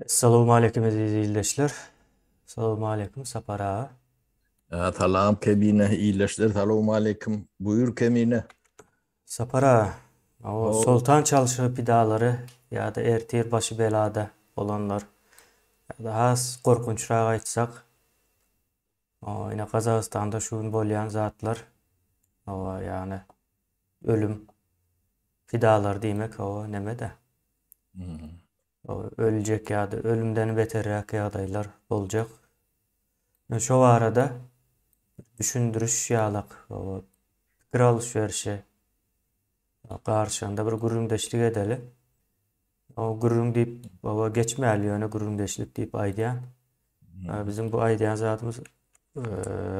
Assalamu alaikum aziz izleyiciler. Assalamu alaikum sapara. Talam kemine iyileştir. Selamun aleyküm. Buyur kemine. Sapara. O O Sultan Çalışır pidaları ya da ertir başı belada olanlar ya da has korkunçrağı aytsak o yine Kazakistan'da şu bolyan zatlar o yani ölüm fidalar demek o neme de o ölecek ya da ölümden beterrak adaylar olacak. Şu arada düşündürüş yalak o fikir alışverişi karşında bir gurundeşlik edeli. O gurung deyip baba geçmeyeli yani gurundeşlik deyip aydiyan. Bizim bu aydiyan zatımız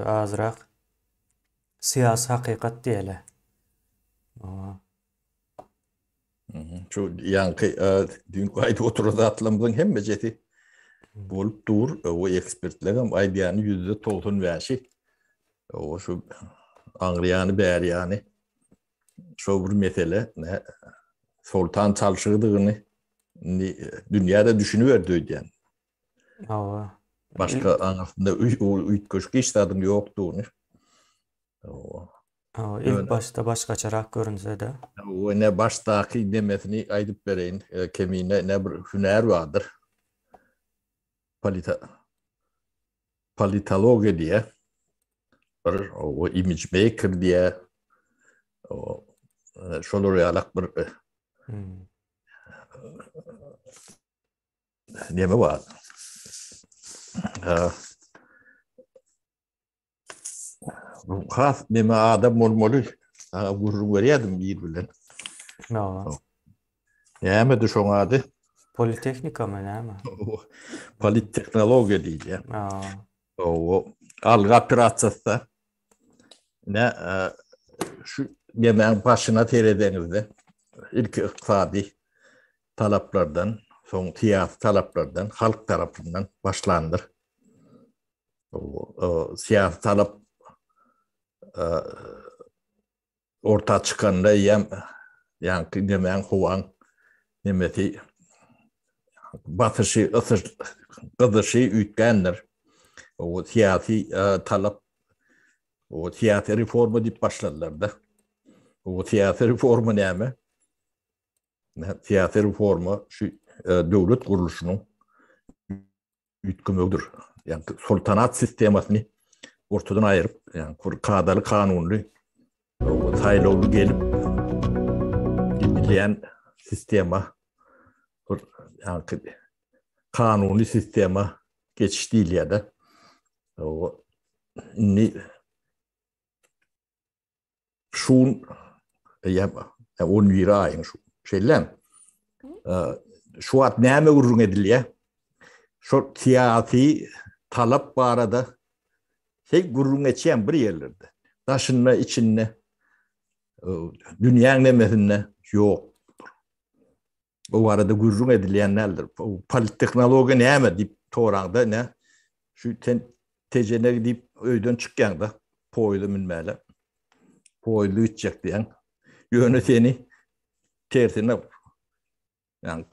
azrak siyasi hakikat diyele. şu yankı dün kaydı oturda atlamızın hem beceti bolup dur o ekspertlerim aydiyanı yüzde tolsun verşi o şu anlayanı beğer yani şu bir mesele ne Sultan çalışırdığını dünyada düşünüverdi yani. Ama Başka anasında üç köşk işledim yoktu. O, ilk başta başka çarak görünse de. o ne baştaki demesini aydıp vereyim. Kemiğine ne bir hüner vardır. Palita, Palitologi diye. O image maker diye. O şolur yalak bir Hmm. neme var. Has neme adam mormolu. Vurur veriyordum bir bilen. No. Neme düşün adı. Politeknika mı ne mi? Politteknologi diyeceğim. No. O alga piratsızsa ne şu yemeğin başına teredenizde ilk iktisadi talaplardan, son siyasi talaplardan, halk tarafından başlandır. O siyasi talap e, orta çıkanda yani yemeğin huvan nemeti batışı, kıdışı ütkendir. O siyasi talap, o siyasi reformu deyip başladılar da. O siyasi reformu ne mi? Siyasi reformu şu devlet kuruluşunun yükümlüdür. Yani sultanat sistemasını ortadan ayırıp yani kadalı kanunlu sayılı gelip ilgileyen sistema yani kanuni sistema geçiş değil ya da o ni şun ya on lira ayın şu şeyler şu at neme urun ediliyor şu siyasi talap bu arada şey gururun geçen bir yerlerde. Taşınma içinde dünyanın nemesinde yok. O arada gururun edilenlerdir. O politeknoloji ne mi deyip toranda ne şu tecene deyip öyden çıkken da poylu minmeli. Poylu içecek diyen yöneteni tersine yani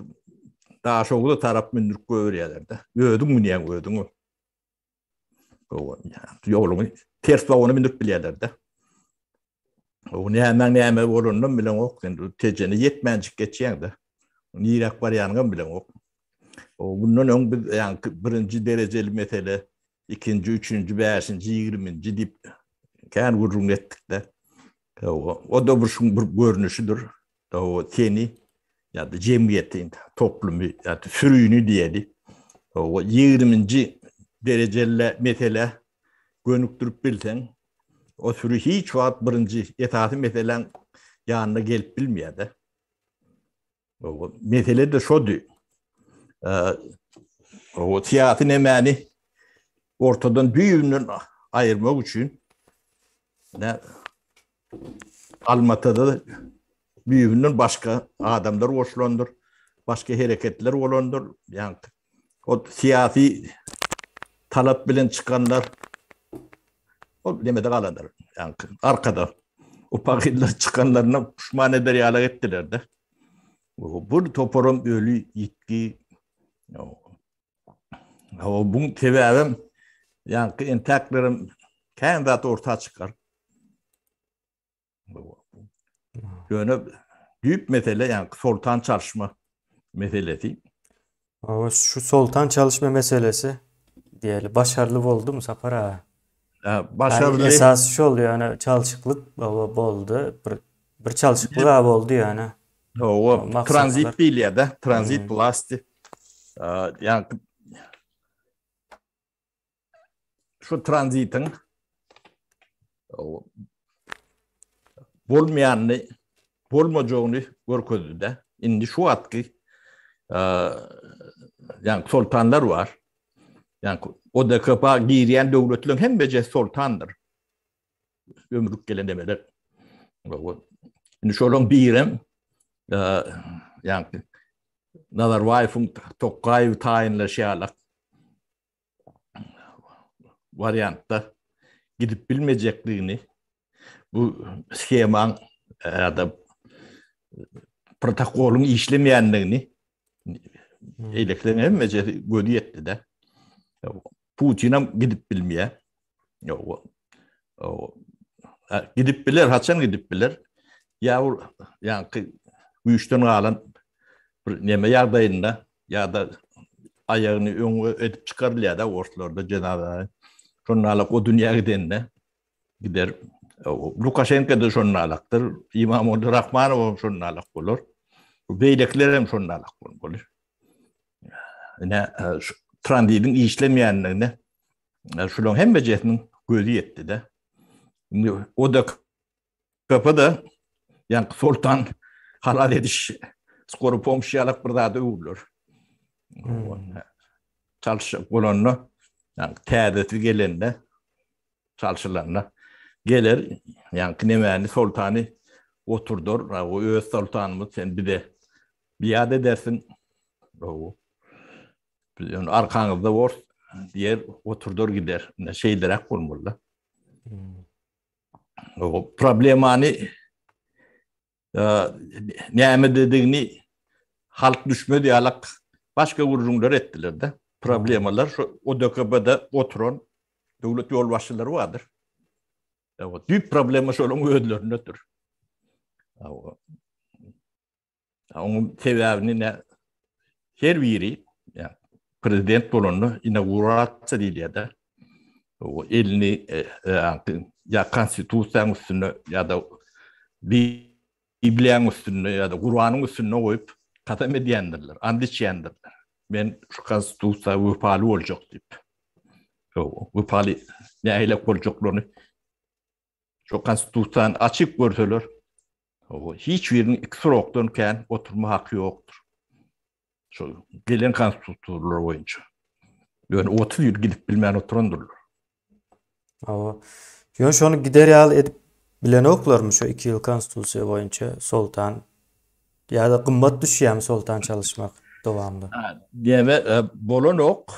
daha çok da taraf mindirip görüyorlardı. Ödün mü niye ödün mü? Yolumu ters bağını mindirip biliyorlardı. O ne hemen olundan bilen ok. Tecene yetmencik geçen de. Nirak var yangan bilen ok. O bundan ön yani birinci dereceli mesele, ikinci, üçüncü, beşinci, 20. dip kendi vurun ettik de. O da bir görünüşüdür. O seni ya da cemiyetin, toplumu ya da sürüyünü diyedi. O 20. dereceli mesele gönüktürüp bilsen o sürü hiç vaat birinci etatı meselen yanına gelip bilmeyedi. O mesele de şodu. O siyasetin emeni ortadan büyüğünün ayırmak için ne Almatı'da büyüğünün başka adamlar hoşlandır, başka hareketler olandır. Yani o siyasi talep bilen çıkanlar o demede kalanlar. Yani arkada o paketler çıkanlarına pişman eder yala ettiler de. Bu toparım ölü yitki O bunun sebebim yani enteklerim kendi ortaya çıkar. Böyle büyük mesele yani sultan çalışma meselesi. O şu soltan çalışma meselesi diyelim başarılı oldu mu Sapar ağa? Yani Başarılı esas şu oluyor yani çalışıklık oldu. Bir çalışıklık abi oldu yani. O o maksatlar. transit değil ya da transit Hmm. vlasti. Yani şu transitin o bolmayanını bolmacağını görközü de. Şimdi şu atkı yani sultanlar var. Yani o da kapa giriyen devletlerin hem bece sultandır. Ömrük gelen demeler. Şimdi şolun birim yani Nazarbayev'in Tokayev tayinleşiyarak varyantta gidip bilmeyecekliğini bu scheman ya da protokolün işlemeyenliğini Hmm. eleklerin hem gödü etti de Putin'e gidip bilmeye gidip bilir, haçan gidip bilir. Yavur yani bu işten alan neme yardayında ya da ayağını öngü edip çıkarılıyor da ortalarda Cenab-ı Şonnalık o dünya gidenine gider. Lukashenko da şonnalıktır. İmamoğlu Rahmanov şonnalık olur. Beylekler hem şonnalık olur. Ne Trandil'in işlemeyenlerine şunun hem becerinin gözü yetti de. O da kapıda yani sultan halal ediş skoru pomşiyalık bir daha da olur. Hmm. Çalışacak olanla yani tədeti gelende çalışılanla gelir yani kınemeni sultanı oturdur. O öz sultanımız sen bir de biat edersin. O yani arkanızda var diğer oturdur gider. Şeylere kurmurlar. Hmm. O problemani ne dediğini halk düşme diyalak başka vurumlar ettiler de. Hmm. Problemalar şu, o dökebede oturan devlet yolbaşçıları vardır. Evet, büyük problemi şöyle ödülerindedir. Onun sebebini ne? Her biri yani prezident bolonu inaugurasyon değil ya da o elini ya konstitusyon üstüne ya da Bibliyanın üstüne ya da Kur'an'ın üstüne koyup katem ediyendirler, and içiyendirler. Ben şu konstitusyon vüpalı olacak deyip. Vüpalı ne eylek olacaklarını şu konstitusyon açık görseler hiçbirinin iksir oktanken oturma hakkı yoktur. Şu gelen konstitusyonlar boyunca. Yani 30 yıl gidip bilmeyen oturandırlar. O. Yon şonu gider yal edip bilen oklar mı şu 2 yıl konstitusiya boyunca soltan ya da kımmat düşüyor mu soltan çalışmak devamlı. Diyeme bolon ok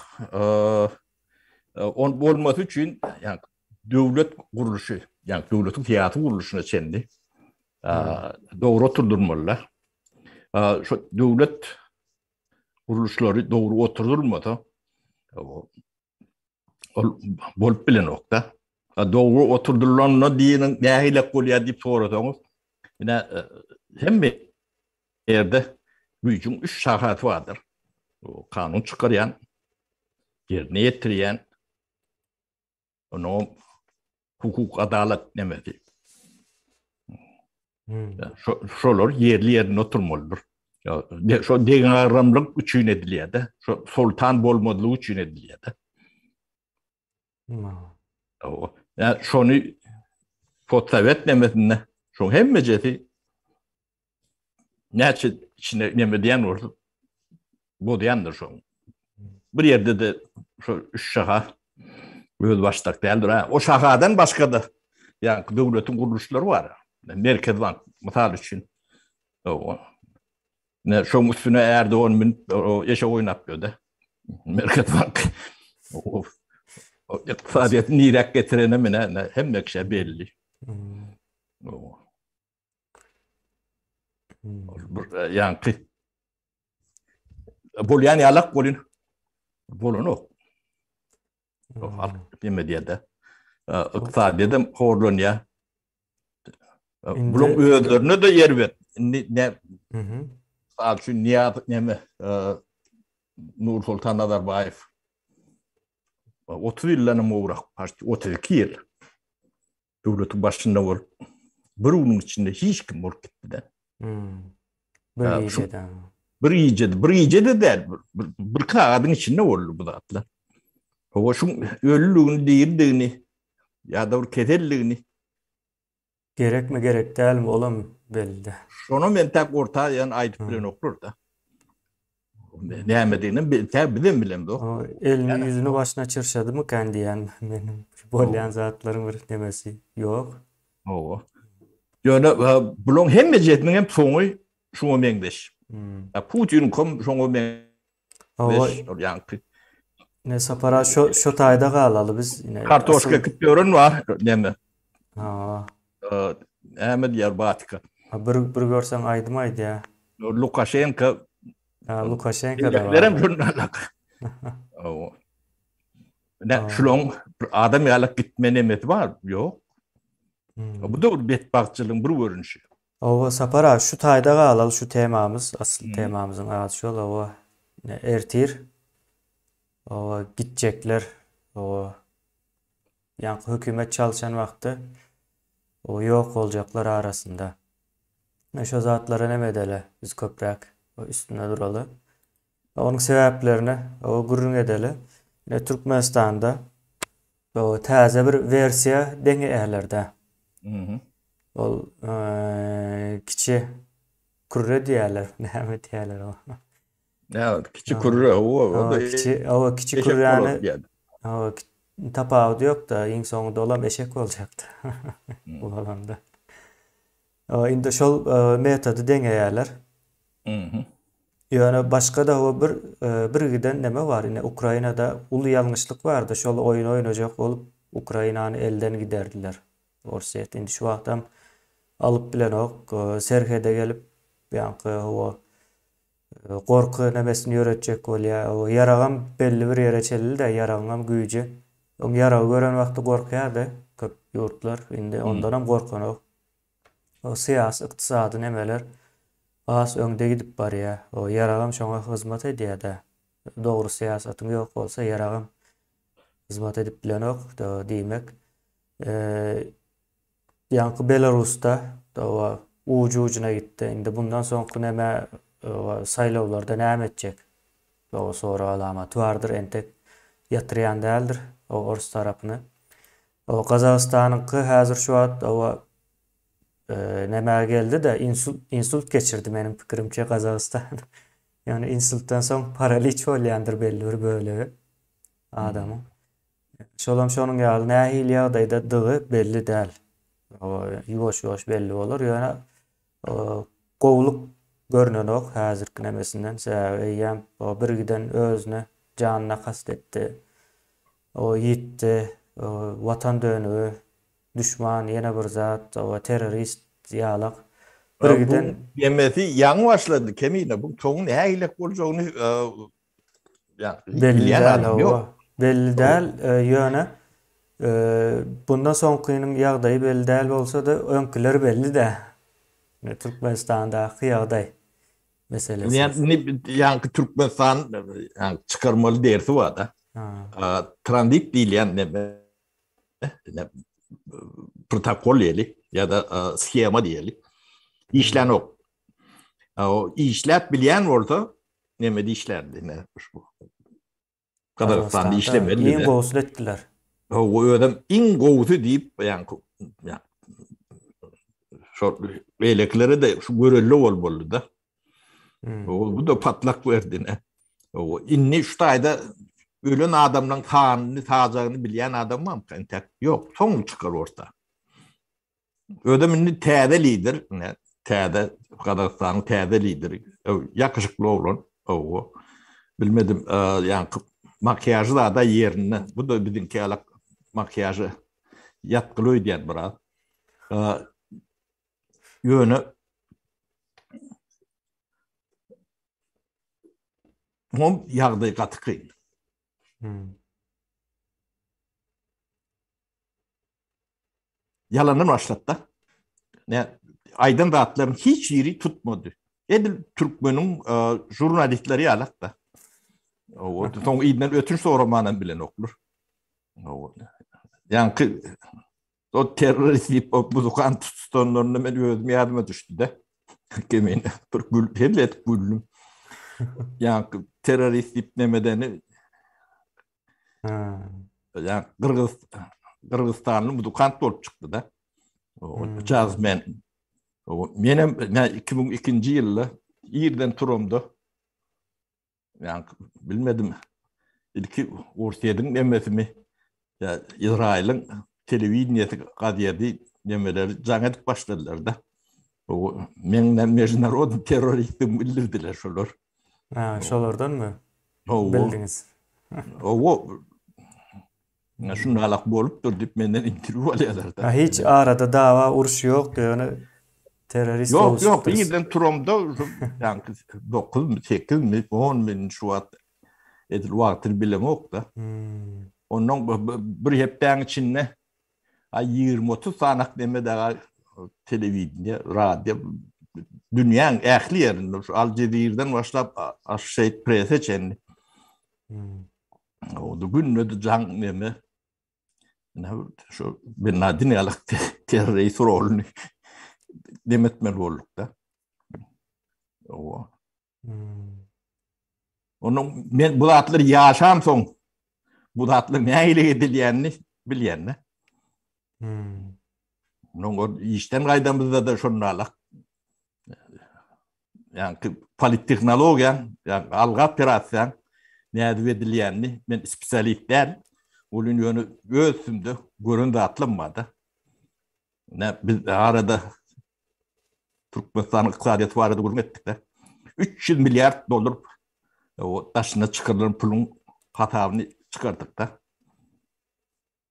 on olması için yani devlet kuruluşu yani devletin fiyatı kuruluşuna çendi. Hmm. Doğru oturdurmalılar. Şu devlet kuruluşları doğru oturdurmadı. Bolup bilen okta. Doğru oturdurulanla dinin neyle kolya deyip soruyorsunuz. Yine hem bir yerde büyücün üç şahat vardır. O kanun çıkarayan, yerine yetiriyen, onu hukuk adalet demedi. Hmm. Şolar yerli yerine oturmalıdır. Şu deganramlık üçün ediliyor da. Şu sultan bolmadığı üçün ediliyor da. Hmm. Yani şunu Sovyet demesine şu hem meceti ne içine ne diyen oldu. Bu diyendir şu. Bir yerde de şu üç şaha göz başlık değildir. O şahadan başka da yani devletin kuruluşları var. Merkez Bank misal için. O, ne şu üstüne Erdoğan bin o yaşa oynatıyor da. Merkez Bank. O, o iktisadiyetin irak getirene mi ne hem de şey belli. Hmm. O, Hmm. yani bol yani alak bolun o. O halk Hmm. demediyede. O- İktisadiyetim horlanıya. Bunun Indi özlerine de yer ver. Ne hı hı. şu Nihat neme Nur Sultan Nazarbayev 30 yıllarına uğrak parti 32 yıl devletin başında var. Bir onun içinde hiç kim var gitmedi. Hmm. Bir Şu geceden. bir iyice de der. Bir kağıdın içinde oldu bu da atlar. O şu ölülüğünü değildiğini ya da bir ketelliğini Gerek mi gerek değil mi olam belli de. şunu men tek ortaya yani ayıp bilen Hmm. okur da. Ne Hmm. emediğini bilen de O yok. elini Yani yüzünü başına çırşadı mı kendi yani benim bolyan o zatların bir demesi yok. o. Yani bunun hem mecetinin hem sonu şunu mengdeş. Hmm. Putin kom şunu O mengdeş. Yani ne sapara şu tayda kalalı biz yine kartoşka asıl kıtıyorun var. Deme. ha, Ahmet Yarbatika. bir görsen aydım aydı ya. Lukashenko Ha, Lukashenko da var. bildiklerim şunlarla. O. Ne Ha, şulon adam yalak gitme nemeti var. Yok. hmm. Bu da bir bedbahtçılığın bir görünüşü. O sapara şu tayda kalalı şu temamız asıl Hı. temamızın adı yol o ne ertir o gidecekler o yani hükümet çalışan vakti o yok olacaklar arasında. Şu zatlara ne medele biz köprek o üstünde duralı. Onun sebeplerini o gurrun edeli. Yine Türkmenistan'da o taze bir versiya denge ehlerde. Hı hı. O kiçi kurre diyorlar. Ne mi diyorlar o? Ya küçük O, kuru o da o kiçi eşek kurrani olur yani. o tapağı yok da en sonunda olan eşek olacaktı. Hı Bu alanda. O indi şol metodu dengeyerler. hı. Yani başka da o bir giden neme var. Yine Ukrayna'da ulu yanlışlık vardı. Şol oyun oynayacak olup Ukrayna'nı elden giderdiler. Orsiya indi şu vaqtam alıp bilen ok serhede gelip yankı o korku nemesini öğretecek ol ya. O yaragam belli bir yere çelildi de yaragam güyücü. O yarağı gören vakti korkuyordu. Köp yurtlar indi Hı. ondan hem korkan ok. O siyasi, iktisadi nemeler az öňde gidip barýa. O yaragam şoňa hyzmat edýär de. Dogry siýasatyň ýok bolsa yaragam hyzmat edip bilenok da diýmek. Eee ýanky Belarusda da ucu ucuna gitdi. Indi bundan soňky näme saýlawlarda näme etjek? O sonra alamat bardyr entek ýatyrýan däldir o Orus tarapyny. O Gazagystanyňky häzir şu wagt o näme geldi de insult geçirdi benim pikirimçe Gazagystan. Yani insulttan soň paraliç bolýandyr belli bir bölegi adamyň. Şolam şonuň ýaly nähili ýagdaýda dygy belli däl. O ýuwaş-ýuwaş belli bolar. Ýöne gowluk görnenok häzirki nemesinden sebäbi o bir giden özüne janyna kastetdi. O ýitdi, watan dönügi, düşman, ýene bir zat, o terrorist ýalak. Bir giden Bu yemesi yan başladı kemiğine. Bu çoğun ne ile olacağını yani belli bilen däl adam o. yok. Belli O, däl ýöne bundan soňkynyň ýagdaýy belli däl bolsa da öňkiler belli de. Türkmenistandaky ýagdaý meselesi. yani Türkmenistan yani çıkarmalı dersi var da. Ha. Transit değil yani ne protokol diyelim ya da schema diyelim. İşlen Hmm. o. O işlet bilen orada ne işlerdi ne bu. Kazakistan'da Kazakstan'da işlemeli iň de. gowsul etdiler. O adam in goğusu deyip yani şu eleklere de şu görüllü olmalı da. Hmm. O, bu da patlak verdi ne. O inni şu ayda ölen adamdan kanını tazağını bilen adam var mı? Yok. Son çıkar orta. Ödemin täze lider ne? Täze Kazakistan'ın täze lideri. Yakışıklı olan. O bilmedim yani makyajı da yerine. Bu da bizimki alak makyajı yatkılı diyen biraz. Yönü hom ýagdaý gaty kyn. Hmm. yalandan başlattı. Ne Aydın rahatların hiç yeri tutmadı. Edil Türkmen'in jurnalistleri yalattı. O son iğden ötürse o romanın bilen okur. Yani o terörist buzukan tutanlarını ben özüm yardıma düştü de. Kemin bir hellet güldüm. Yani terörist ipnemedeni Ha. yani Kırgızistan'ın buzukan olup çıktı da. O cazmen. Ben 2002 yılda İrden Turum'da yani bilmedim ilki Ursiyadın emmesimi ya İsrail'in televizyoniyeti kadiyedi demeleri canet başladılar da. O menden mecnar o teröristim bildirdiler şolar. Ha, şolardan mı O bildiniz? o şunu alak bolup dur dip menden interview alıyorlar Ha, da. hiç arada dava uruş yok yani terörist Yok oluşturuz. İrden Turum'da yani 9 8 mi 10 bin şu at edil vakti bilem yok da. Hmm. Onun bir hepten içinde 20-30 sanak deme daha televizyon, radyo, dünyanın ehli yerinde. Şu Al Cezire'den başlayıp şey prese çenli. Hmm. O da günlü de can deme. Şu ben nadine alak terörist rolünü demetmeli olduk da. Hmm. Onun men bu atları yaşam son. Bu atları ne ile edilyenini bilyenni. Hmm. Onun işten kaydamızda da şunu alak. Yani politeknologiya, yani algı operasyon ne edilyenini ben spesyalistler onun yönü ölsümdü, göründü atlanmadı. Ne biz arada Türkmenistan iktisadiyatı var adı ettik de 300 milyar dolar o taşına çıkarılan pulun hatabını çıkardık da.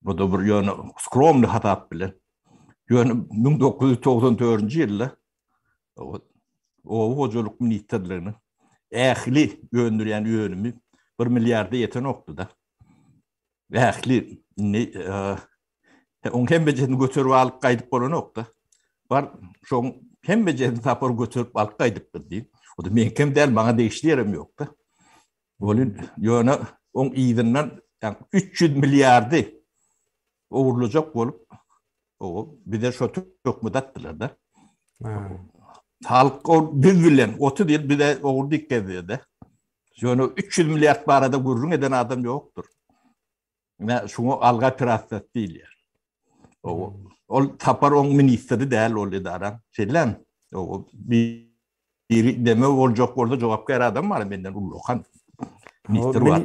Bu da bir yönü skromlu hatap bile. Yönü 1994 yılda o hocalık ministerlerinin ehli gönderen yönümü 1 milyarda yeten oktu da. Ehli on hem becedini götürüp alıp kaydıp olan oktu. Var şu hem becedini tapır götürüp alıp kaydıp değil. O da menkem değil bana değişti yerim yoktu. Onun yönü on iyiden yani 300 milyardı uğurlayacak olup o bir de şu çok müddattılar da. Ha. Halk o birbirlen otu değil bir de uğur dikkat ediyor. Yani 300 milyar parada gururun eden adam yoktur. Ne şunu alga pirasat değil yani. O tapar on ministeri değil o lideran. Şeylen o bir deme olacak orada cevap veren adam var benden Ullokan. O Minister var.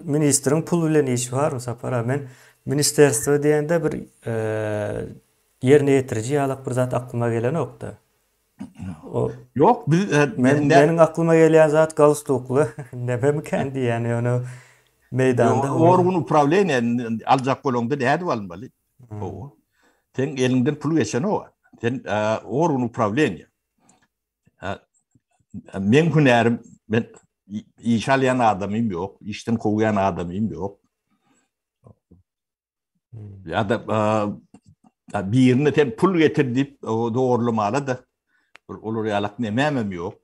ministerin pul bilen işi var mı Sapara? Men ministerstvo diyende bir yerine getirici alak bir zat aklıma gelen yoktu. O Yok biz benim aklıma gelen zat Galstuklu. Nebem kendi yani onu meydanda orgun upravlение alacak kolonda ne var o. Sen elinden pul geçen o. Sen orgun upravlение. Men hünerim ben iş alayan adamım yok. İşten kovuyan adamım yok. Ya da bir yerine ten pul getirdik o doğrulamalı da olur yalak nememem yok.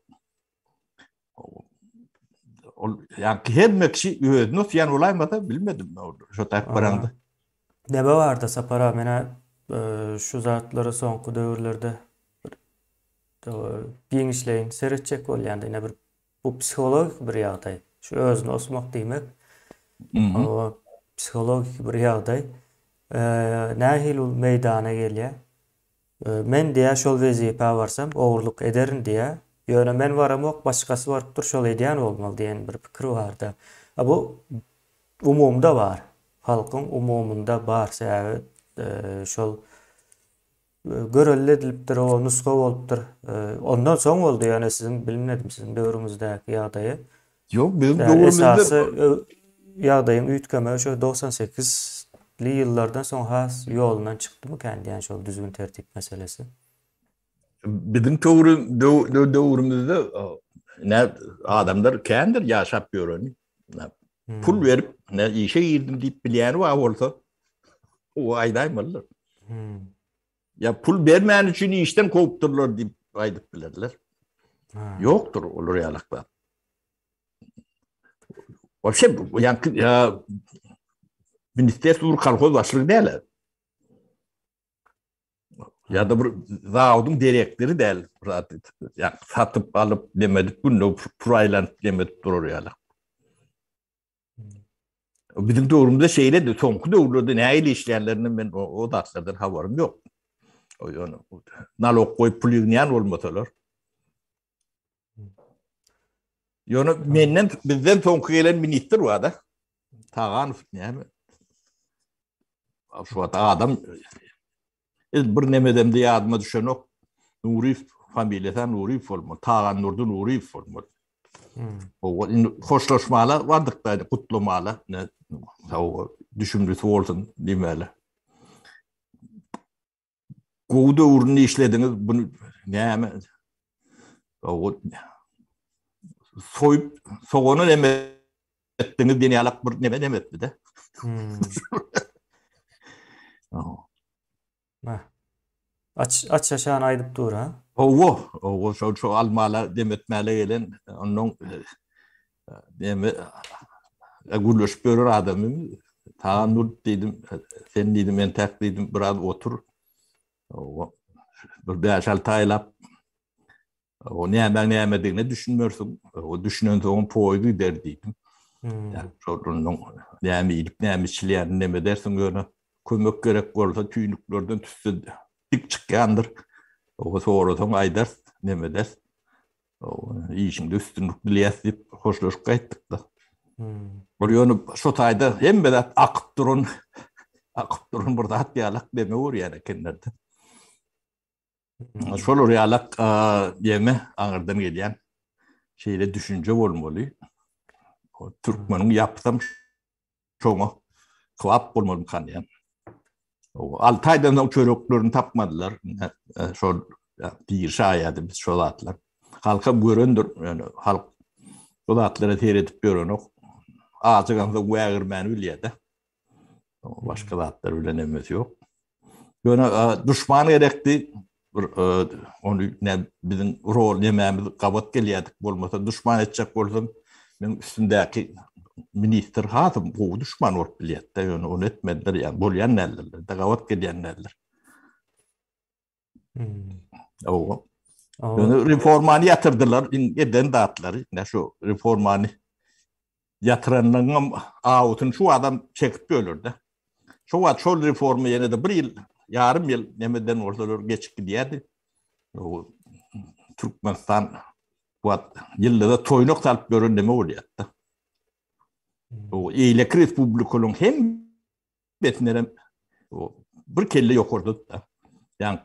Yani her mekşi nasıl yani olaymadı bilmedim. Şu tak baranda. Nebe vardı Sapara mena şu zatları sonku dövrlerde giň işleyin seretçek bolýandy. Ine bir bu psikologik bir ýagdaý. Şu özüni osmak diýmek. O psikologik bir ýagdaý. Nähil ul meydana gelýär. Men diýä şol wezipe barsam ogurluk ederin diýä. Ýöne men baramok başgasy barypdyr şol edýän bolmaly diýen bir pikir bardy. Bu umumda bar. Halkyň umumunda bar sebäbi şol görelle edilipdir, o nuska bolupdyr. Ondan soň boldy ýöne sizin bilmedim sizin döwrüňizdäki ýagdaýy. Yok bizim Esasy döwrümizde ýagdaýyň üýtkeme şu 98-li ýyllardan soň has ýolundan çykdymy kendi ýani şol düzgün tertip meselesi. bizim döwrümizde ne adamlar kendir yaşap ýöreni. Pul verip ne işe girdim diýip bilýän wa bolsa o aýdaýmalylar. Hmm. Ya pul vermeyen için işten kovupturlar deyip aydıp bilirler. Ha. Yoktur olur realaklar. O şey yani ya Ministerstvo kolhoz başlığı değiller. Ya da bu zavodun direktörü değil. Yani satıp alıp demedik bunu purayla demedik durur yani. Bizim doğrumda şeyle de sonku da olurdu. Ne ile işleyenlerinin ben o derslerden haberim yok. O yani nalog koyup pulüğünyen olmasalar. Yani menden bizden sonku gelen minister var da. Tağanov yani. Şu adam bir nemedemde yadıma düşen o Nuri familyası Nuri olmalı. Tağan Nurdu Nuri olmalı. O hoşlaşmalı vardık da kutlamalı. Ne o düşündüsü olsun demeli. Kovda uğrunu işlediniz bunu ne o soyup soğanı ettiniz diye alak bir ne demetti de. Aç yaşayan aydıp dur ha. O şu almalı demetmeli gelen onun deme gülüş görür adamı. Tanrı dedim sen dedim ben tek dedim biraz otur. O bir beş altı aylap o ne demediğini düşünmüyorsun. O düşünen zaman poydu derdiydim. Yani sorunun ne mi işleyen ne dersin öyle kömek gerek olsa tüynüklerden tütsü dik çıkandır. O sonradan aydar ne der. O işin üstünlük biliyasip hoşlaşıp kaytık da. Onu şu tayda hem de akıp durun burada hat yalak deme olur yani kendilerinde. Şol realak yeme ağırdan gelen şeyle düşünce olmalı. Türkmen'in yapsam çoğu kvap olmalı kan yani. O 6 aydan o çörüklerini tapmadılar. Şol bir şayadı biz şol atlar. Halka göründür yani halk o atlara seyredip görün. Ağacı kansa güğermen üliyede. Başka atlar ölenemez yok. Yani düşman gerekti. Onu ne bizim rol yemeğimiz kabat geliyorduk olmasa düşman edecek olsam ben üstündeki minister hatım bu düşman olup biliyorduk. Yani onu etmediler yani bolyan neler de kabat geliyen neler. O yani reformanı yatırdılar. Eden dağıttılar. Ne şu reformanı yatıranların ağutun şu adam çekip ölürdü. Şu reformu yine de bir yıl yarım yıl nemeden ortalar geçip gidiyordu. O Türkmenistan bu yılda da toynuk talp göründeme oluyor. O Eylek Respublikolun hem betneren o bir kelle yok orada da. Yani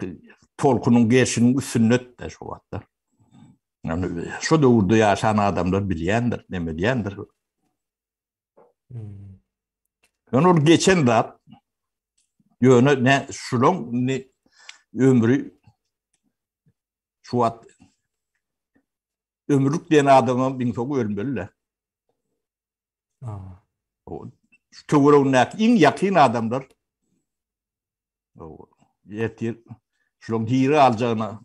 tolkunun geçinin sünnet de şu vatta. Yani şu doğurdu yaşayan adamlar bilendir, demediyendir. Yani o geçen de yönü ne şulon ne ömrü şu vat ömürlük diyen adamın bin soğuk ölmeli. O tuvurunnak in yakın adamlar o yetir şulon hiri alacağına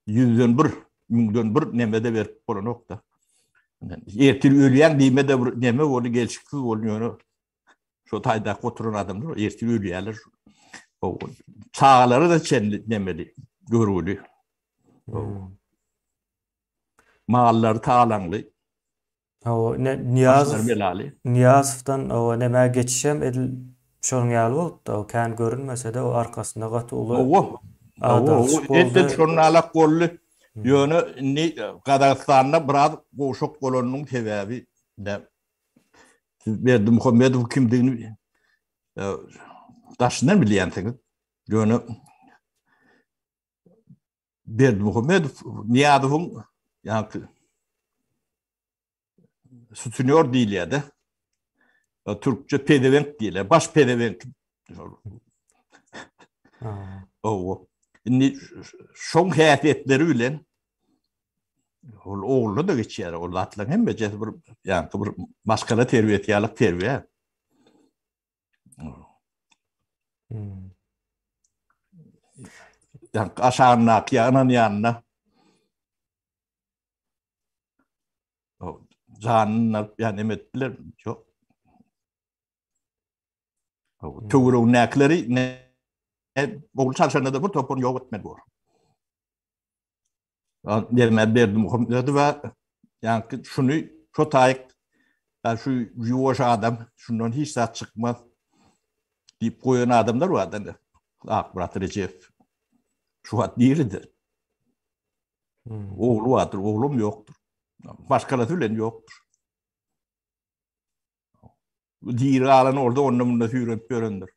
yüzden bir milyon bir nemede verip o nokta. Yetir ölüyen dime de neme onu gelişiksiz oluyor. Şu tayda oturan adamlar yetir ölüyenler o çağları da çenli nemeli görülü. Mağalları tağlanlı. O ne Başlar belali. Niyazov'dan o neme geçişem edil şonun ýaly bolupdy. O kan görünmese de o arkasında gaty uly adalçyk Ette boldy. şonalak gollu yönü ni Kazakstan'da biraz boşuk kolonunun sebebi de Berdi Muhammedov kimdiğini taşından biliyensiniz. Yönü Berdi Muhammedov Niyadov'un yani sütünüyor değil ya da Türkçe pedevenk değil. Baş pedevenk. O. Şimdi şon hayatiyetleri ülen oğlu da geçiyor. O atlan hem beceri bir yani bir maskara terbiyet yalık terbiye. Hmm. Yani aşağına, yanın yanına. O canına yani emettiler çok. Tuğrun nekleri ne oğul çalışanında da bu topun yok etmedi bu. Derime verdim muhammedi ve yani şunu çok ayık yani şu yuvaş adam şundan hiç saat çıkmaz deyip koyan adamlar vardı. Akbarat Recep. Şu an değildi. Oğlu vardır, oğlum yoktur. Başkaları ölen yoktur. Diri alan orada onunla bununla hürriyet göründür.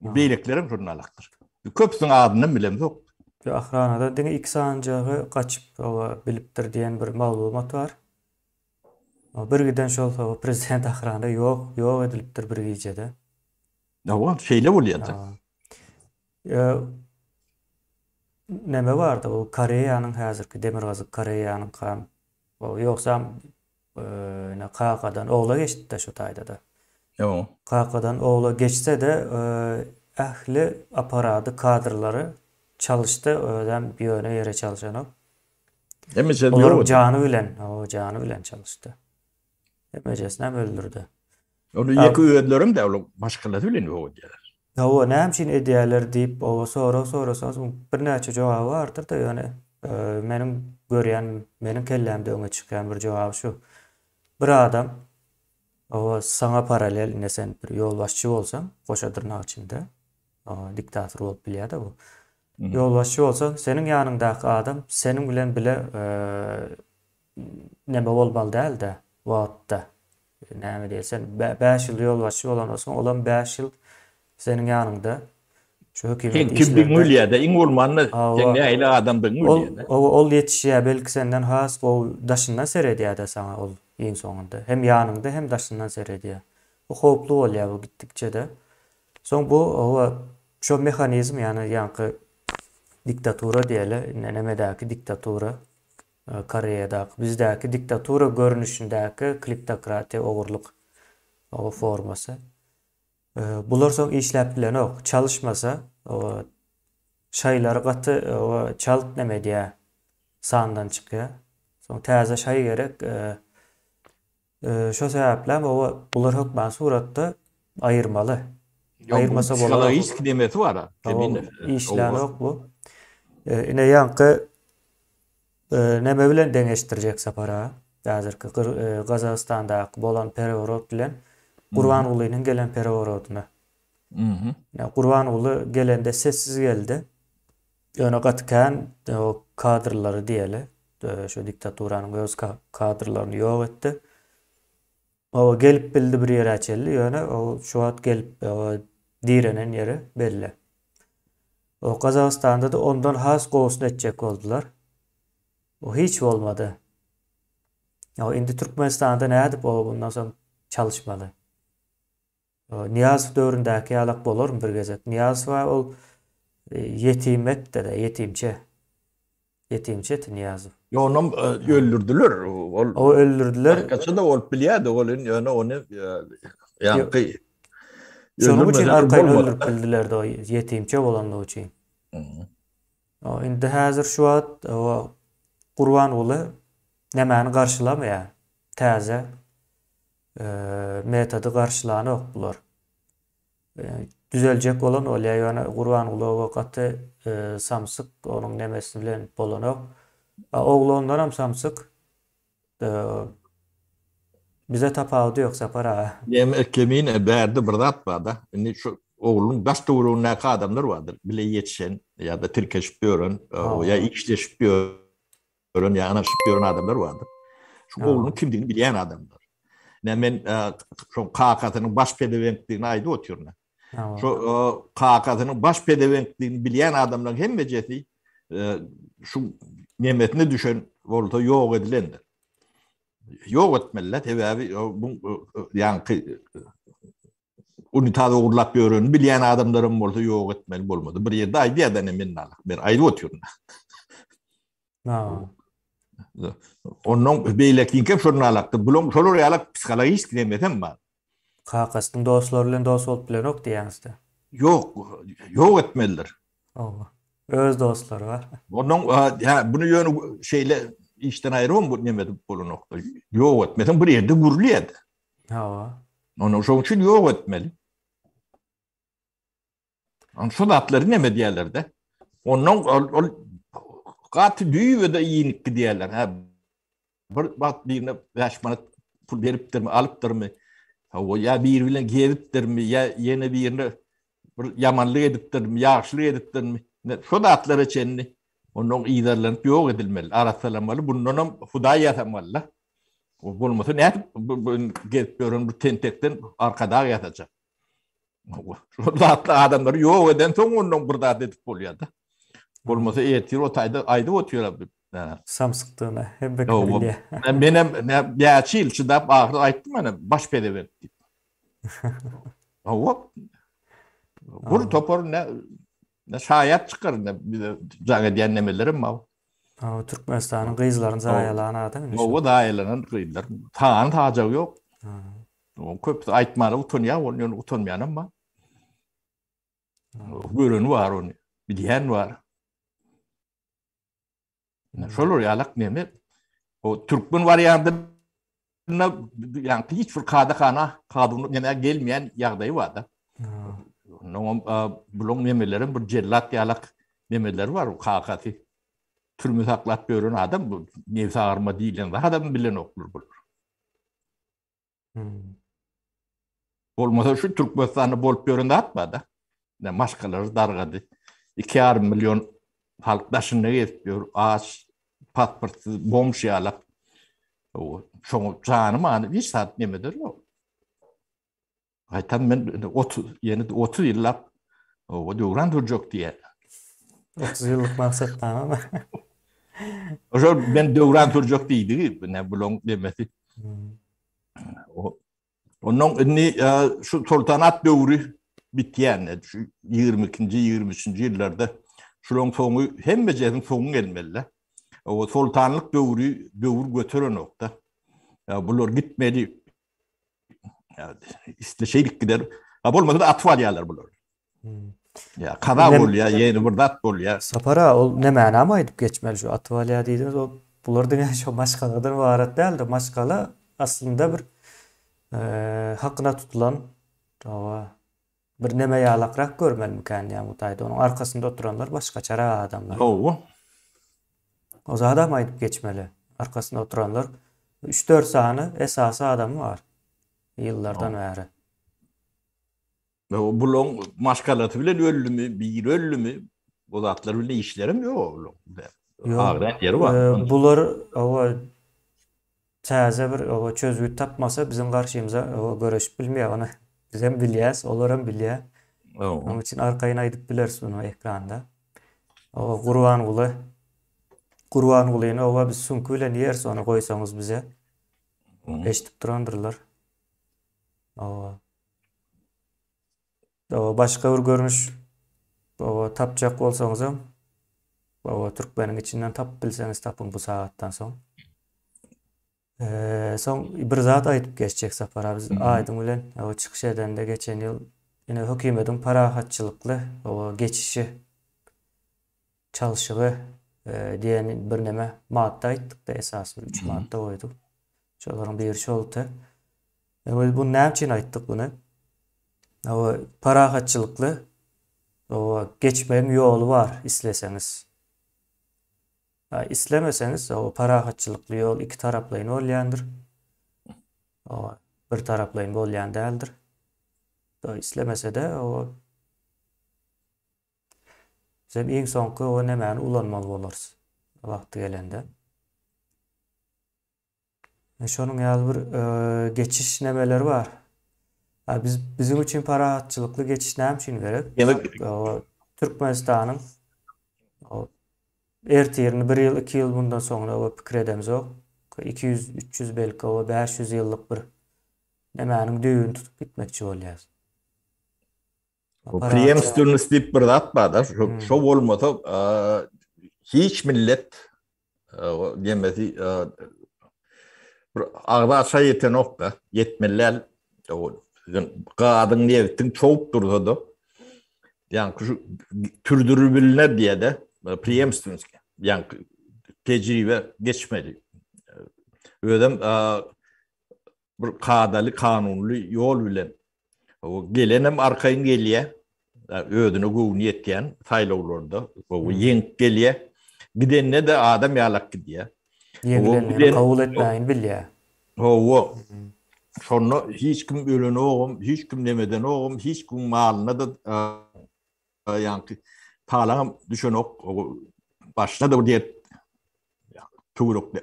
Beyliklerim jurnalaktır. Köpsün adını bilem yok. Ahranada dini iki sancağı kaçıp bilipdir diyen bir maglumat var. Bir giden şol prezident ahranada yok edilipdir bir gecede. Ya şeyle oluyordu. Neme vardı o Koreyanın hazırki Demirgazık Koreyanın kan yoksa Kakadan oğla geçti de şu tayda da. Yok. Kakadan oğla geçse de ehli aparadı kadrları çalıştı öden bir yöne yere çalışan o. Emece Onların yok. canı bilen çalıştı. Emecesine öldürdü. Onu yeki ödlerim de başkaları bilen yok. Ya o ne hemşin ediyeler deyip o sonra bir neçe cevabı vardır da yani benim görüyen benim kellemde öne çıkan bir cevap şu. Bir adam o sana paralel ne sen bir yolbaşçı olsan koşa tırnak içinde diktatör olup biliyor da bu. Yolbaşçı olsan senin yanındaki adam senin bilen bile neme olmalı değil de vaatta. Ne diyesen 5 yıl yolbaşçı olan olsan olan 5 yıl senin yanında şu hükümet Kim işlerde bin Hülya'da in olmanı o ne aile adam bin Hülya'da. ol yetişiyor belki senden has o daşından seyrediyor da sana ol en sonunda. Hem yanında hem daşından seyrediyor. Bu hoplu oluyor bu gittikçe de. Son bu o şu mekanizm yani yankı diktatura diyelim nemedeki diktatura Kore'deki bizdeki diktatura görünüşündeki kleptokrati oğurluk o forması. Bular son işlep bilen ok çalışmasa o şayları katı o çalıp neme diye sağından çıkıyor. Son taze şay gerek şu sebeple o bular hükmen suratda ayırmalı. Ayırmasa Skala bolar risk demeti var ha. o işlen ok bu. Yine yankı neme bilen dengeştirecek sapara. Hazırkı Kazakistan'da bolan perevorot bilen Gurbanuly'nın gelen perevorotuna. Gurbanuly gelende sessiz geldi. Öne katkan o kadrları diyeli. Şu diktaturanın öz kadrlarını yok etti. O gelip bildi bir yere açıldı. Yani o şu an gelip direnen yeri belli. O Kazakistan'da da ondan has kovusunu edecek oldular. O hiç olmadı. O indi Türkmenistan'da ne edip o bundan sonra çalışmalı. Niyazov dövründeki alak bolor mu bir gezet? Niyazov ol yetimet de yetimçe. Yetimçe Niyazov. Ya onu öldürdüler. O öldürdüler. Başkası da olup biliyordu. Onu yankı Şunun için arkayın olmadı. öldürüp bildiler de o yetimçe olanlığı için. Indi hazır şu an o Gurbanuly nemeni karşılamaya. Taze metodu karşılanı yok bular. Düzelecek olan oluyor. Yani Gurbanuly o vakati samsık onun nemesi bilen bolan yok. Oğlu ondan hem samsık bize tapavdu yoksa para. Yemek kemiğine berdi bırdat vardı. Şimdi şu oğlun baş doğruğun ne adamlar vardır. Bile yetişen ya da Türkeşip görün ya İkişleşip görün ya anaşıp görün adamlar vardır. Şu oğlunun kimliğini bilen adamlar. Ben şu KKT'nin baş pedevenkliğine ayda oturuyorum. Şu KKT'nin baş pedevenkliğini bilen adamların hem beceti şu nimetine düşen orada yok edilendir. Yok etmeliler. Tabii yani unitada uğurlap görün bilen adamların orada yok etmeli olmadı. Bir yerde ayda ya da emin alak. Ben ayrı oturuyorum. Onun beylekliğin kim sorun alaktı. Bulun sorun alak psikolojik nimetim var. Kakasının dostları bilen dost olup bilen ok diýäňizde. Yok etmeliler. Owa. Öz dostları var. Onun ya bunu yönü şeyle işten ayrı bu nemedi bu nokta. Yok etmeden bir yerde guruluydu. Owa. Onun için yok etmeli. Onun şu atları neme diyorlar da. Onun katı düğü de iyilik diyorlar. Ha, bir bak birine 5 manat pul veripdir mi, alıpdır mı? O ya bir bilen gevipdir mi, ya yeni birine yamanlık edipdir mi, yaxşılık edipdir mi? Şu da atları çenni. Onun iyilerlenip yok edilmeli, aratalamalı. Bunun huda yatamalı. O bulması ne? Gelip görün bu tentekten arkada yatacak. Şu da atlı adamları yok eden son onun burada edip oluyor da. Bulması eğitir o ayda otuyor. Samsıktığına hep bekliyor. Benim bir çil çıdap ağrı ayttım bana baş pede verdi. Hop. Bu topor ne şayet çıkar ne bir de zaga diyenlemelerim var. Türkmenistan'ın kıyızların zayalarına değil mi? O da aylanan kıyılar. Tağın tacağı yok. O köp aytmalı utanıyor, onun utanmayan ama. Görün var onu. Bir diyen var. Şolur yalak nemi. O Türkmen varyantında yani hiç bir kadını gelmeyen yağdayı var da. Bulun memelerin bir cellat yalak memeleri var o kakati. Türmü saklat görün adam bu nefsi ağırma değil. Adam bilen okur bulur. Olmasa şu Türkmenistan'ı bolup göründe atmadı. Maşkaları dargadı. 2,5 milyon halk daşında yetmiyor. Ağaç, paspırtı, bomş yalak. Şoňa canım ani hiç saat nemedir o. Aytan men 30 yıllap o döwran durjak diye. 30 yıllık maksattan ama. O ben döwran durjak diýdi, ne bulun demesi. Onun şu sultanat döwrü bitýän, şu 22-nji 23-nji ýyllarda şuň soňu hemme jerin soňu gelmeli. O sultanlık döwür götüren nokta. Ya bunlar gitmeli. Ya şeylik gider. Ha olmadı da atval yerler bunlar. Ya kada bol ya yeni burada at bol ya. Sapara ol ne mana mı edip geçmeli şu atval ya dediğiniz o bulardan yani şu maşkaladan varat değil de maşkala aslında bir hakkına tutulan bir neme yalakrak görmeli mükemmel ya mutaydı. Onun arkasında oturanlar başka çara adamlar. O zaman mı edip geçmeli? Arkasında oturanlar 3-4 sahanı esası adamı var. Yıllardan beri. Bulun maşkalatı bile öllü mü, bir öllü mü? O zatlar bile işlerim yok. Ağrıdan yeri var. Bular o täze bir o çözgü tapmasa bizim karşımıza o görüş bilmiyor onu. Biz hem bilýäs, olar hem bilýär. Onun için arkaýyna aýdyp bilersin o ekranda. O Gurban gulyny owa biz sünkü bilen ýer onu goýsaňyz bize. Eşitip durandyrlar. O başga bir görünüş o tapjak bolsaňyz hem o Türkmeniň içinden tap bilseňiz tapyň bu saatdan soň. Soň bir zat aýdyp geçjek Sapara biz aýdyň bilen o çykyş edende geçen ýyl ine hökümetiň parahatçylykly o geçişi çalışygy diýen bir neme madda aýtdyk da esasy 3 madda goýdyk. Şolaryň biri şoldy. Bu näme üçin aýtdyk buny? O parahatçylykly o geçmeň ýoly bar isleseňiz. İslemeseniz o parahatçylykly ýol iki taraplaýyn bolýandyr. O bir taraplaýyn bolýan däldir. O islemese de o sen iň soňky o nämäni ulanmaly bolarys wagty gelende. Şonuň ýaly bir geçiş nämeleri bar. Bizim üçin parahatçylykly geçiş näme üçin gerek? O Türkmenistanyň o ertirini 1 ýyl 2 ýyl bundan soňra o pikir edemiz ok. 200-300 belki o 500 ýyllyk bir nämäniň düýünü tutup gitmekçi bolýar. O preemstivness diýip bir zat bar da. Şo bolmasa hiç millet demesi bir agda şaýeten ok da yetmeler o Kadın niyetin çok durdu. Yani şu türdürübüller diye de preemstance yani tecrübe geçmeli. Ödem bir kadalı kanunlu yol bilen o gelenem arkayın geliye ödünü guvni etken saylovlarda o yenk geliye gidenne de adam yalak gidiyor. O Ýeňilenýäni giden kabul etmäýin bilýär. o sonra hiç kim ölene oğum, hiç kim demeden oğum, hiç kim malına da yani talan düşen o başına da diye tuğruk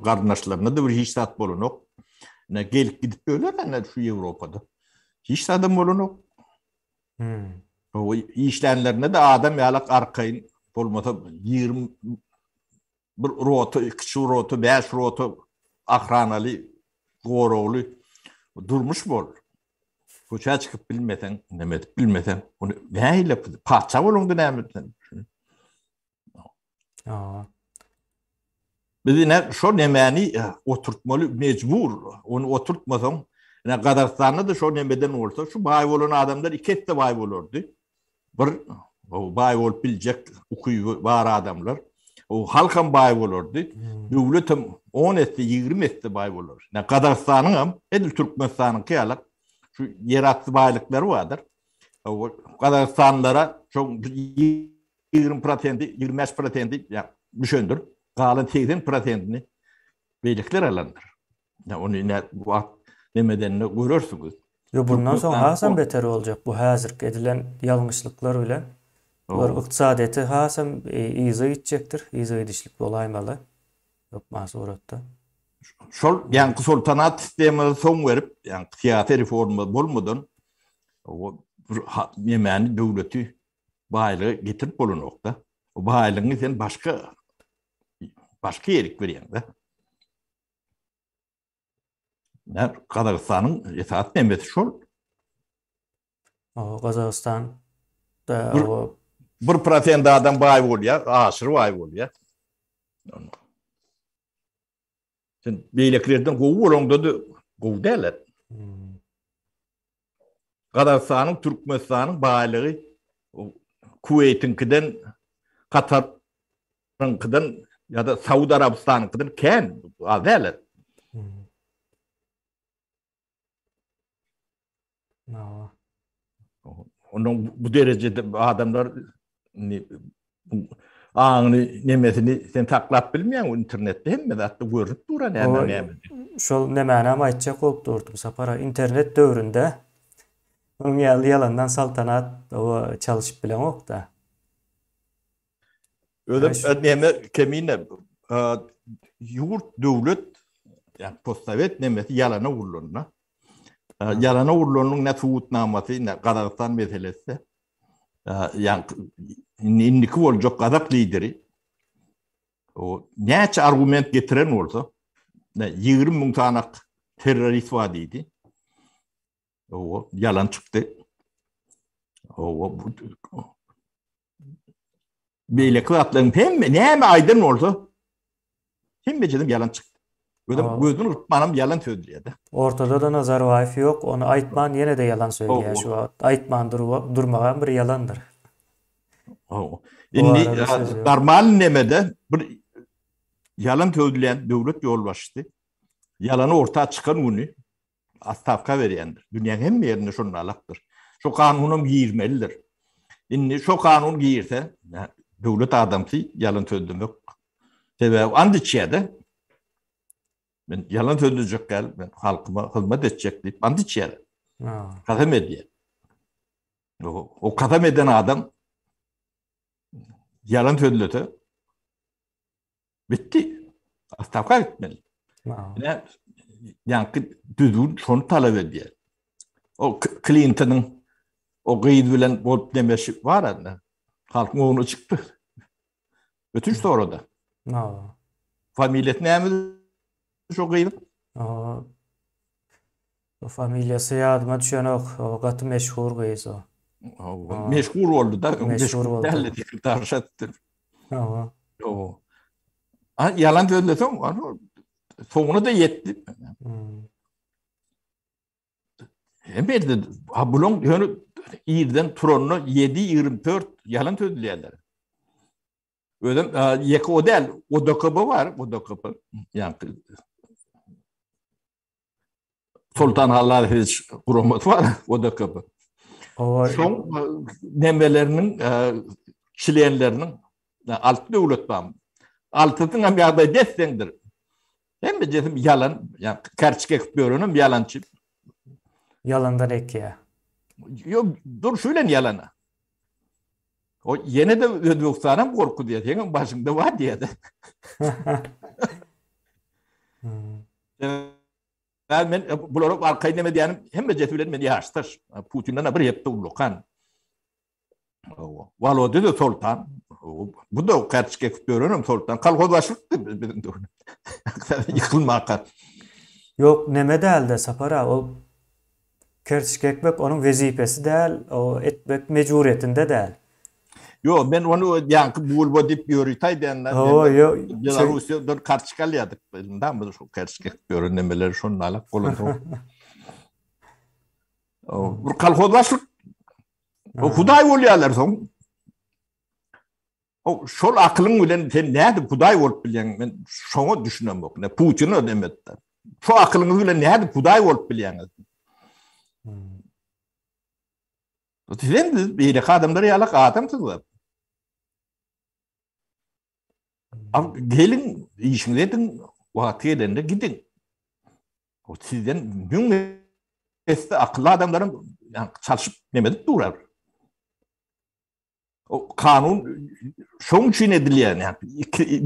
kardeşlerine de bir hiç tat bolunok. Ne gelip gidip öyle ne şu Avrupa'da. Hiç adam bolunok. O işlenlerine de adam yalak arkayın olmasa 20 bir rotu, 2 rotu, 5 rotu akranalı, gorolu durmuş bol. Koça çıkıp bilmeden, demet bilmeden onu neyle parça bolundu nemeten. Bizine şu nemeni oturtmalı mecbur. Onu oturtmasam ne Kazakistan'da da şu nemeden olsa şu bay olan adamlar iki ette bay olurdu. Bir o bay olup bilecek okuyu var adamlar. O halkın bay olurdu. Devletim 10 ette 20 ette bay olur. Ne Kazakistan'ın hem Edil Türkmenistan'ın kıyalak şu yeraltı baylıkları vardır. O Kazakistanlılara çok 20%, 25% ya düşündür. Kalan 80%'ni beylikler alanlar. Ya onu ne nemedenini görürsünüz. Yo bundan sonra hasam beter olacak bu hazır edilen yanlışlıklar bilen. Bular iktisadiyeti hasam iyice gidecektir. İyice gidişlik olaymalı. Yapmaz uğratta. Şol yani sultanat sistemine son verip yani siyasi reformu bulmadan o Yemen devleti baylığı getirip bulun nokta. O baylığını sen başka yerik veriyorsun da. Yani Kazakistan'ın esas nemesi şol. O Kazakistan da o 1% adam bay oluyor, aşırı bay oluyor. Sen beyliklerden kovu olanda da kovu derler. Kazakistan'ın, Türkmenistan'ın baylığı Kuveyt'inkinden, Katar'ınkinden ya da Saudi Arabistan'ınkinden ken derler. Onun bu derecede adamlar ağını nemesini sen taklap bilmeyen o internette hem de hatta görüp duran yani. Şol nemänem aýtjak bolup durdum sapara internet döwründe onun yalandan saltanat o çalışıp bilen ok da. Öyle neme kemine yurt devlet yani postsovet nemesi yalana urlunna. Yalana urlunun ne tuğutnaması ne Kazakistan meselesi. Yani indiki olacak Kazak lideri o neçe argument getiren olsa 20.000 tane terörist vadiydi. O yalan çıktı. O beylikli atların hem aydın olsa hem beceririm yalan çıktı. Gözünü ırtmanım yalan söylüyordu. Ortada da Nazarbayev yok. Onu Aytman yine de yalan söylüyor şu an. Aytman durmagan bir yalandır. Şimdi normal nemede bir yalan söyleyen devlet yol başladı. Yalanı ortaya çıkan bunu astavka verendir. Dünyanın hem yerine şunun alaktır. Şu kanunum giyirmelidir. Şimdi şu kanun giyirse devlet adamsı yalan söylemek. Sebep andiçiyede ben yalan söyleyecek gel ben halkıma hizmet edecek deyip andiçiyede. Kasem ediyor. O kasem eden adam yalan söyledi. Bitti. Astavka etmeli. Yani düzgün şunu talep ediyor. O Clinton'ın o gıydı bilen bolup demesi var ya. Halkın onu çıktı. Bütün işte orada. Familyet neymiş o gıydı? O familyası yadıma düşen o katı meşhur gıyız o. Meşhur oldu da. Meşhur oldu. Yalan söylesem sonuna da yetti. Emerde bulun yani iyiden Turon'u 7-24 yalan söylüyorlar. Öyle yek o değil. O dokabı var. O dokabı. Yani Sultan Halil kurumu var. O dokabı. O Son nemelerinin çileyenlerinin altı devlet var. Altının hem yağda dessendir. Hem de dedim yalan. Yani kerçkek börünüm yalancı. yalandan ek ya. Yok dur şöyle yalana. O yine de Özbekistan'ın korku diye. Senin başında var diye de. Hmm. Ben bunları arkayı deme diyenim hem de cetvelerimi yaştır. Putin'den bir yaptı ulukan. Valo dedi Sultan. Bu da kerçkek börünüm Sultan. Kalkozlaşıktı bizim de. Yıkılmak. Yok neme değil de Sapara o kerçik ekmek onun vazifesi değil. O etmek mecburiyetinde değil. Yo ben onu yankı bulbo dip yürütay diyenler. O yo Belarusya'dan karşıkalyadık. Bundan mı şu kerçkek börünmeleri şununla alak kolunda. Bu kalkozlaşık. O Huday oluyorlar son. O şol aklın bilen sen nerede Huday olup bilen ben şonu düşünem yok. Ne Putin'i demekler. Şu aklın bilen nerede Huday olup bilen. O sizin bir adamları yalak adamsınız. Gelin işin edin vaktiyelerinde gidin. O sizden mümkün akıllı adamların yani çalışıp demedik durar. O kanun şunun için ediliyor. Yani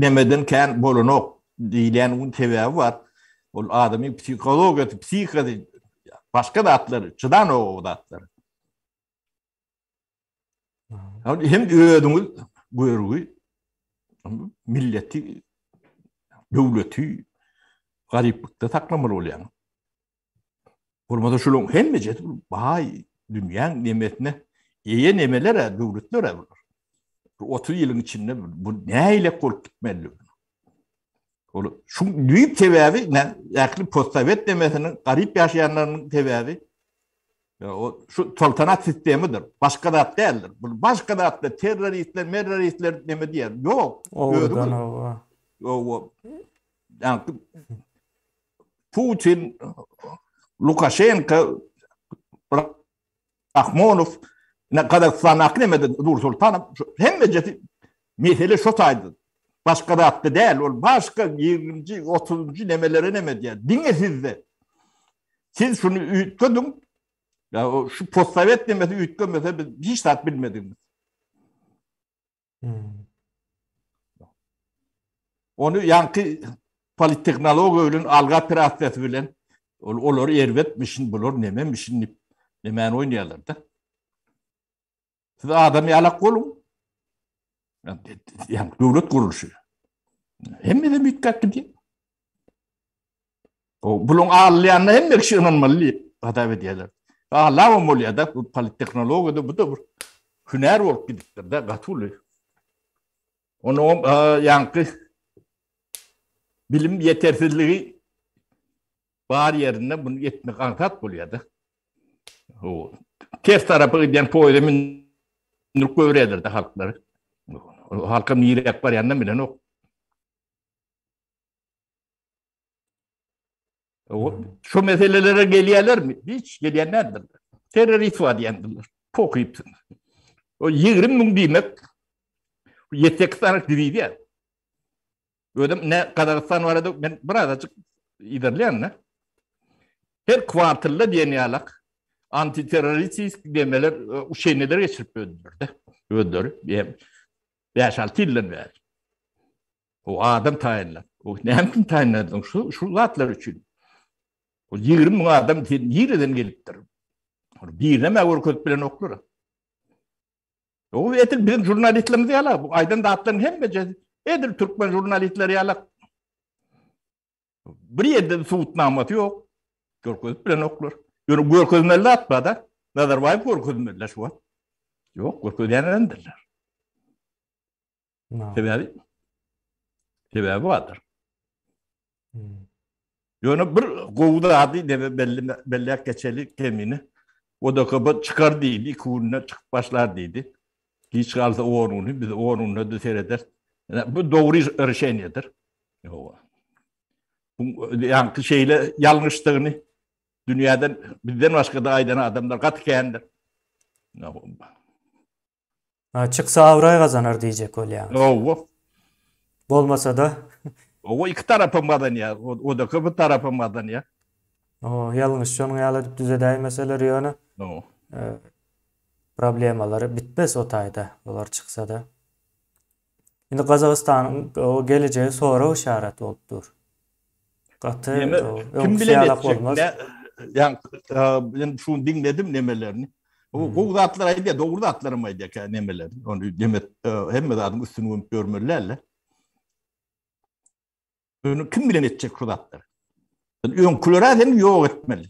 demeden kendi bolunok diyen un tebevi var. O adamın psikoloji, psikoloji başka da atları, çıdan o da atları. Hem öğüdümüz buyruğu milleti, devleti gariplikte saklamalı oluyor. Burada şunun hem de bahay dünyanın nimetine iyi nimetlere, devletlere olur. 30 yılın içinde bu neyle korkup gitmeli? Şu büyük tebevi, yaklı postsovet demesinin garip yaşayanların tebevi, şu saltanat sistemidir. Başka da at değildir. Başka da at teröristler deme diye. Yok. oradan o. Yani Putin, Lukashenko, Akhmonov, ne kadar sanak demedi Nur Sultanım. Hem de mesele şu saydı. Başka da attı değil. Başka 20. 30. nemeleri neme diye. Dinle sizde. Siz şunu ütködün. Ya şu postsovet demesi ütkömese biz hiç tat bilmediniz. Onu yankı politteknologiyonun alga prasesi bilen olur ervetmişin bulur nememişin nemen oynayalar da. Siz adam yalak olun. Yani devlet kuruluşu. Hem de mütkak gidiyor. O bulun ağlayanla hem de kişi inanmalı hata ediyorlar. Ağlamam oluyor da bu politteknologiyada bu da bir hüner olup gidiktir de katılıyor. Onu yankı bilim yetersizliği var yerine bunu yetmek ankat buluyor da. O ters tarafı giden poemin öğredir de halkları. Halka mirak var yanından bilen o. Şu meselelere geliyorlar mı? Hiç geliyenlerdir. Terörist var diyendirler. Pokuyupsun. O 20 bin demek 7-8 tane diriydi ya. Öyle ne Kazakistan vardı ben birazcık ilerleyen ne? Her kuartırla diyeniyorlar. Anti terörist demeler o şey neler geçirip öldürdü. Öldürdü. 5-6 yıldan beri. O adam tayinler. O ne hem kim tayinlerden şu zatlar için. O 20 bin adam yerden geliptir. Birine mevur kötülen okulur. O etil bizim jurnalistlerimiz yala. Bu aydan dağıtların hem becedi. Edir Türkmen jurnalistleri yala. Bir yerde suutnaması yok. Görközülen okulur. Görközünlerle atma da. Nazarbayip görközünlerle şu an. Yok, görközülenlerdir. Sebebi vardır. Yani bir kovuda adı belli geçeli kemini O da kapı çıkar deydi. İki çıkıp başlar deydi. Hiç kalsa oğlunu, biz oğlunu da seyreder. Yani bu doğru erişeniyedir. Bu yani şeyle yanlışlığını dünyadan bizden başka da aydan adamlar katkendir. Ha, çıksa avrayı kazanır diyecek ol yani. O Olmasa da o iki tarafın madanya. O da kapı tarafın madanya. o yanlış şunun yalı düzedey meseleleri yönü No. problemaları bitmez o tayda. Olar çıksa da. Şimdi Kazakistan'ın o geleceği sonra işaret oldudur. Katı Kim önküsü yalak bilemeyecek olmaz. ne yani ben şunu dinledim nemelerini. O zatlar aydı doğru zatlarım aydı ki nemelerini. Onu demet hem de adım üstünü görmürlerle. Onu kim bilemeyecek şu zatlar. Önkülere yok etmeli.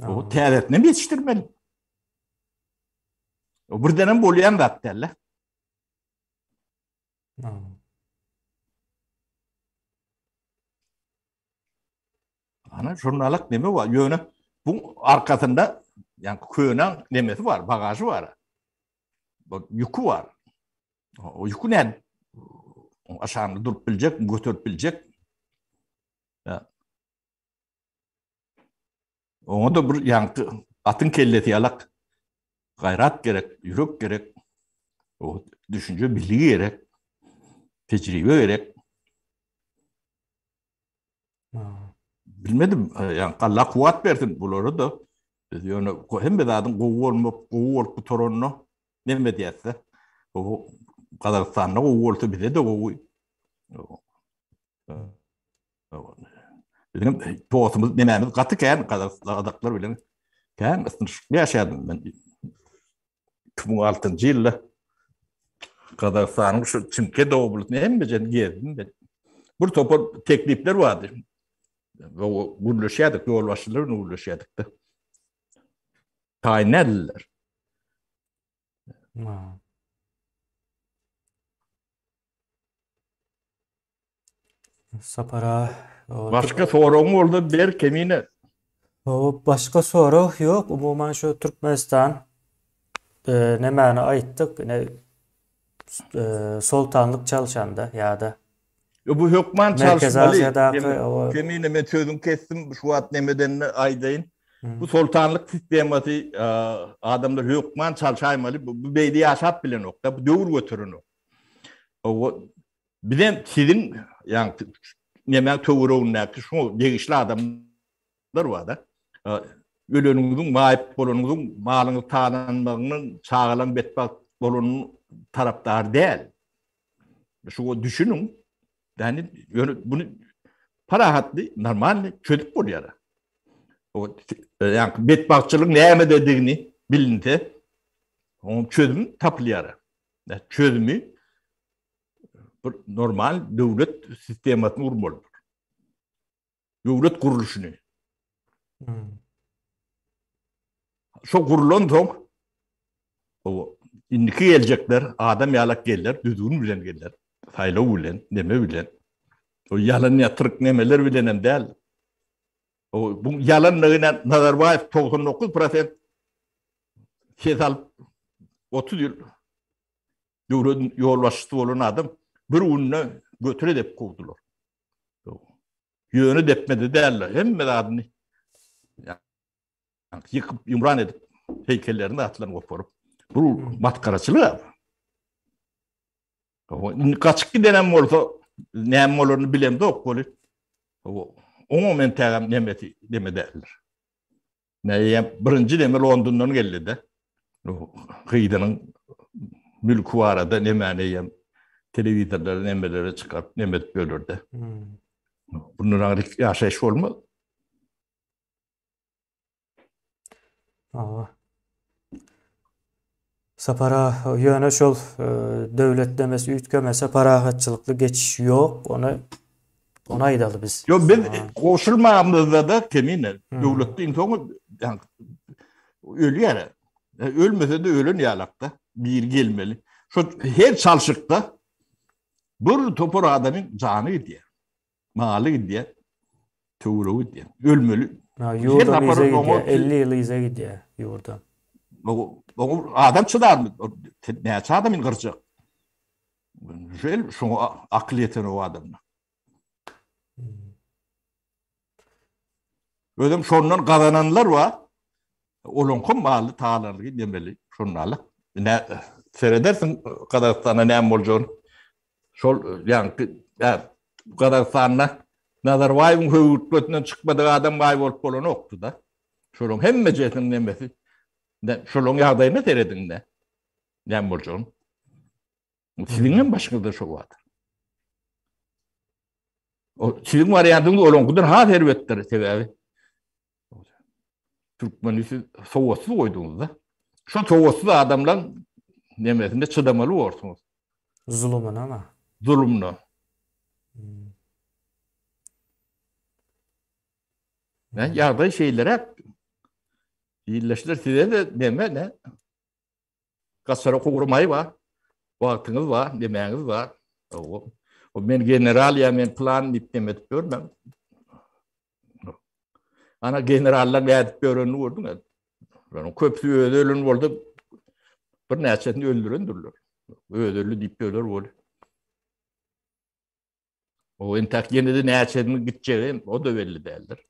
O teğetini yetiştirmeli. O buradan bolayan zatlarla. Ana jurnalak neme var? Yönü bu arkasında yani köyünün nemesi var, bagajı var. Yükü var. O yükü ne? Aşağıda durup bilecek, götürüp bilecek. Ya. Ona da bir yani atın kelleti yalak. Gayrat gerek, yürek gerek. O düşünce bilgi gerek. Tecrübe gerek. Bilmedim. Yani Allah kuvvet versin bunları da. Yani hem de adın kovu torununu ne mi diyese. O Kazakistan'da kovu olsa bize de kovu. Bizim toğusumuz nememiz katı kayan Kazaklar bilen. Kayan ısınışıklı yaşadım ben. 2006 yılda Kazakistan'ın şu Çimke Doğulu'nu hem de gezdim ben. Bu topu teklifler vardı. O uğurlaşıyorduk, yol başlarına uğurlaşıyorduk da. Tayin edildiler. Sapara Başka sorun oldu der kemine. o başka soru yok. Umuman şu Türkmenistan ne mana ayttık ne sultanlık çalışanda ya da Bu hükman Merkez çalışmalı. Asya'daki o Kemine ben sözüm kestim şu at nemedenini aydayın. Bu sultanlık sistemati adamlar hükman çalışaymalı. Bu beyli yaşat bile nokta. Bu dövür götürün o. Bilen sizin yani yemek tövürüğündeki şu değişli adamlar var da. Ölünüzün, mahip bolunuzun, malını tanınmanın, sağlam betbak bolunun taraftar değil. Şu düşünün. Yani bunu para hatlı normal çözüp buluyor. O yani betbakçılık ne dediğini bilindi. Onun çözümü tapılıyor. Yani çözümü normal devlet sistematını vurmalıdır. Devlet kuruluşunu. Şu kurulan son o indiki gelecekler, adam yalak gelirler, düzgün bilen gelirler. Sayla bilen, neme bilen. O yalan yatırık nemeler bilenem değil. O bu yalanlığına Nazarbayev 99% şey alıp 30 yıl yol başçısı olan adam bir ununu götür edip kovdular. Yönü depmedi derler. Hem de adını yani, yıkıp imran edip heykellerini atlarını koparıp. Bu matkaraçılığı. Kaçık bir dönem olsa ne olurunu bilem de yok. O moment nemeti deme derler. Birinci deme London'dan geldi de. Kıyıdanın mülkü var arada nemeyem televizyonları nemelere çıkart nemet bölürdü. Bunun yaşayış olmaz. Sapara yöne şol devlet demesi ütkömese parahatçılıklı geçiş yok. Onu aydalı biz. Yo ben koşulmamızda da kemine devletin sonu yani ölüyor. Ölmese de ölün yalakta bir gelmeli. Şu her çalışıkta bir topur adamın canı diye. Malı diye. Tuğruğu diye. Ölmeli. Yurdan Her ize zaparın gidiyor. onu 50 yıl ize gidiyor yurdan. o adam çıdar mı? Ne adamın kıracak? Şöyle şunu akliyetini o adamın. Ödüm şondan kazananlar var. Olunkum malı tağlarlığı demeli şunlarla. Ne seyredersin Kazakistan'a ne olacağını. Şol yani Kazakistan'la Nazarbayev'in hükümetinden çıkmadığı adam vay olup bolan oktu da. Şolun hem meclisin nemesi. Şolun yağdayını seyredin de. Ne olacağını. Sizin başınızda şu vardı. O sizin varyantınız olunkudur ha servetleri sebebi. Türkmenisi soğutsuz koyduğunuzda. Şu soğutsuz adamla nemesinde çıdamalı olursunuz. Zulümün ama. Zulümlü. Yani yardığı şeyler hep iyileştirir size de deme ne? Kasara kurmayı var. Vaktiniz var, demeniz var. O ben general ya men plan demet görmem. Ana generaller edip görünü vurdum ya. Ben köpsü ödülün oldu. Bir neçesini öldüründürler. Ödüllü deyip ölür olur. O entak yine de neçesini gideceği o da belli değildir.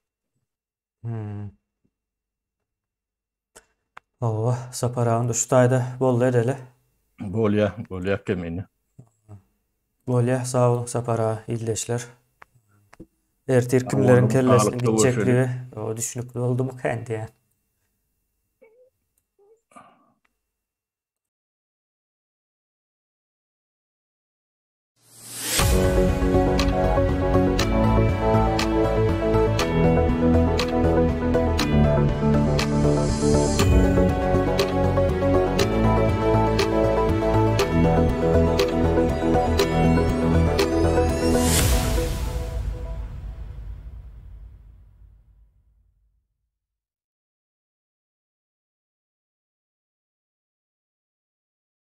Saparağın düştayda bol edeli. Bolya kemini. Bolya sağ olun Saparağa illeşler. Ertir kimlerin Oğlum, kellesini sağlıklı gidecekliği o düşünüklü oldu mu kendi yani.